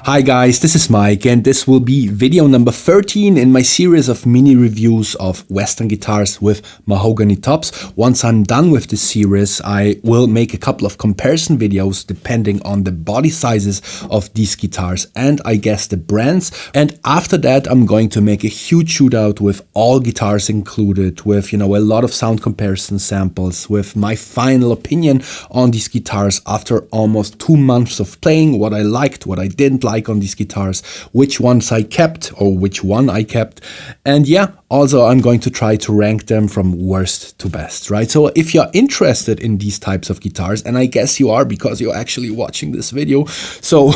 Hi guys, this is Mike and this will be video number 13 in my series of mini reviews of Western guitars with mahogany tops. Once I'm done with this series, I will make a couple of comparison videos depending on the body sizes of these guitars and I guess the brands. And after that, I'm going to make a huge shootout with all guitars included, with, a lot of sound comparison samples, with my final opinion on these guitars after almost 2 months of playing, what I liked, what I didn't like on these guitars, which ones I kept or which one I kept. And yeah, also I'm going to try to rank them from worst to best, right? So if you're interested in these types of guitars, and I guess you are because you're actually watching this video, so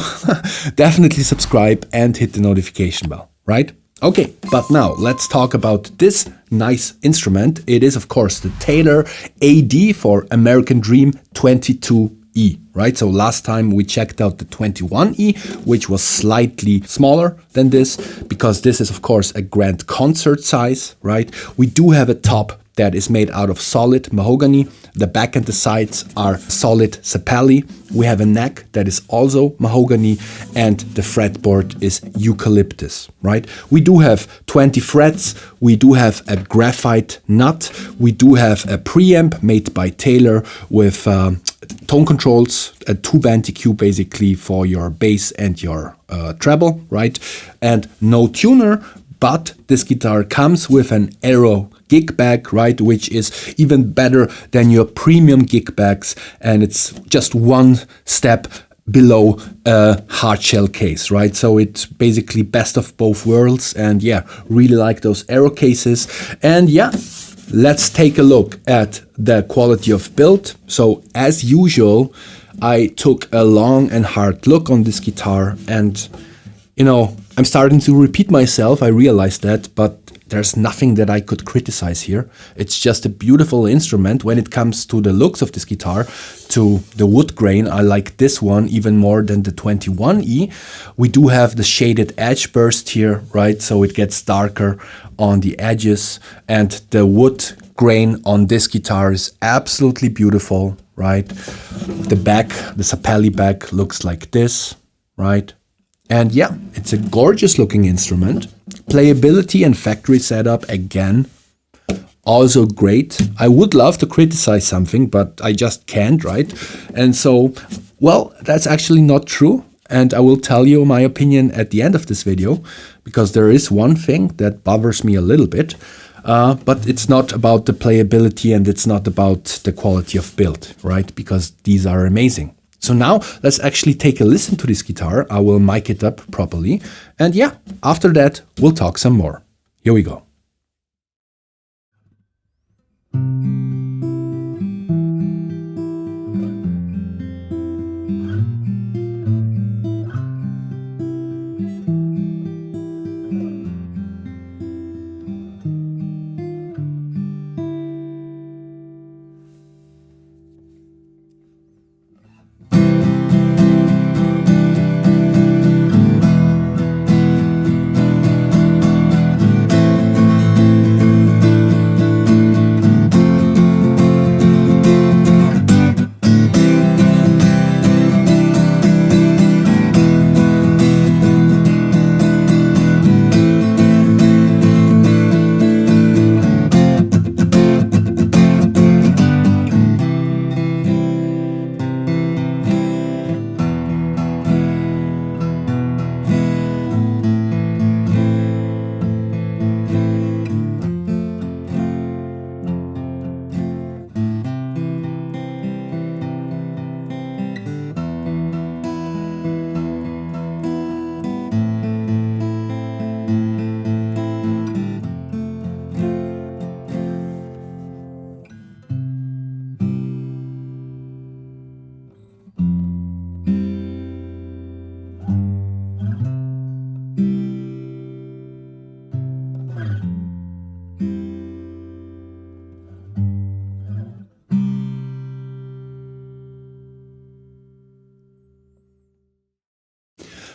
definitely subscribe and hit the notification bell, right? Okay, but now let's talk about this nice instrument. It is of course the Taylor AD for American Dream 22E, right? So last time we checked out the 21E, which was slightly smaller than this, because this is of course a grand concert size, right? We do have a top that is made out of solid mahogany. The back and the sides are solid sapelli. We have a neck that is also mahogany and the fretboard is eucalyptus, right? We do have 20 frets. We do have a graphite nut. We do have a preamp made by Taylor with tone controls, a 2-band EQ basically for your bass and your treble, right? And no tuner, but this guitar comes with an Aero gig bag, right, which is even better than your premium gig bags, and it's just one step below a hard shell case, right? So it's basically best of both worlds, and yeah, really like those Aero cases. And yeah, let's take a look at the quality of build. So as usual, I took a long and hard look on this guitar, and I'm starting to repeat myself, I realized that, but there's nothing that I could criticize here. It's just a beautiful instrument. When it comes to the looks of this guitar, to the wood grain, I like this one even more than the 21E. We do have the shaded edge burst here, right? So it gets darker on the edges, and the wood grain on this guitar is absolutely beautiful, right? The back, the sapelli back looks like this, right? And yeah, it's a gorgeous looking instrument. Playability and factory setup, again, also great. I would love to criticize something, but I just can't, right? And so, well, that's actually not true. And I will tell you my opinion at the end of this video, because there is one thing that bothers me a little bit, but it's not about the playability and it's not about the quality of build, right? Because these are amazing. So now let's actually take a listen to this guitar. I will mic it up properly. And yeah, after that, we'll talk some more. Here we go.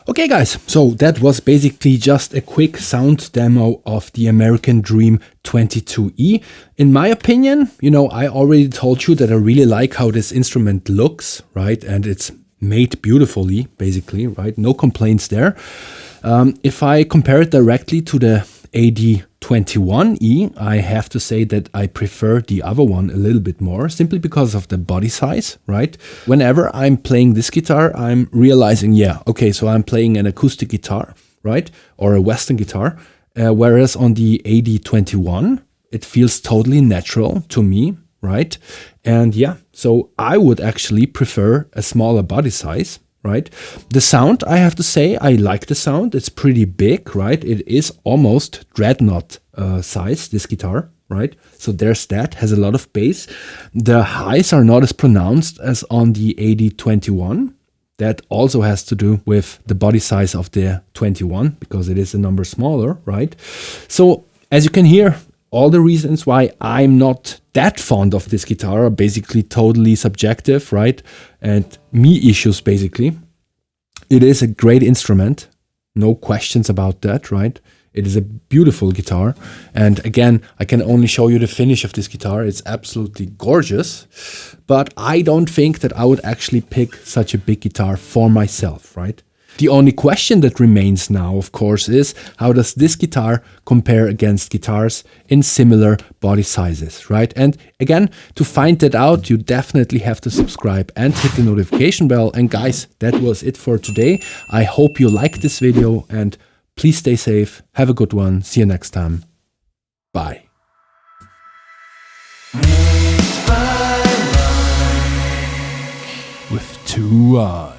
Okay guys, so that was basically just a quick sound demo of the American Dream 22E. In my opinion, I already told you that I really like how this instrument looks, right? And it's made beautifully, basically, right? No complaints there. If I compare it directly to the AD22e, I have to say that I prefer the other one a little bit more, simply because of the body size, right? Whenever I'm playing this guitar, I'm realizing, yeah, okay, so I'm playing an acoustic guitar, right? Or a Western guitar, whereas on the AD21, it feels totally natural to me, right? And yeah, so I would actually prefer a smaller body size, right? The sound, I have to say, I like the sound. It's pretty big, right? It is almost dreadnought size, this guitar, right? So there's that, has a lot of bass. The highs are not as pronounced as on the AD21. That also has to do with the body size of the 21, because it is a number smaller, right? So as you can hear, all the reasons why I'm not that fond of this guitar are basically totally subjective, right? And me issues, basically. It is a great instrument, no questions about that, right? It is a beautiful guitar. And again, I can only show you the finish of this guitar. It's absolutely gorgeous. But I don't think that I would actually pick such a big guitar for myself, right? The only question that remains now, of course, is how does this guitar compare against guitars in similar body sizes, right? And again, to find that out, you definitely have to subscribe and hit the notification bell. And guys, that was it for today. I hope you liked this video and please stay safe. Have a good one. See you next time. Bye. With two eyes.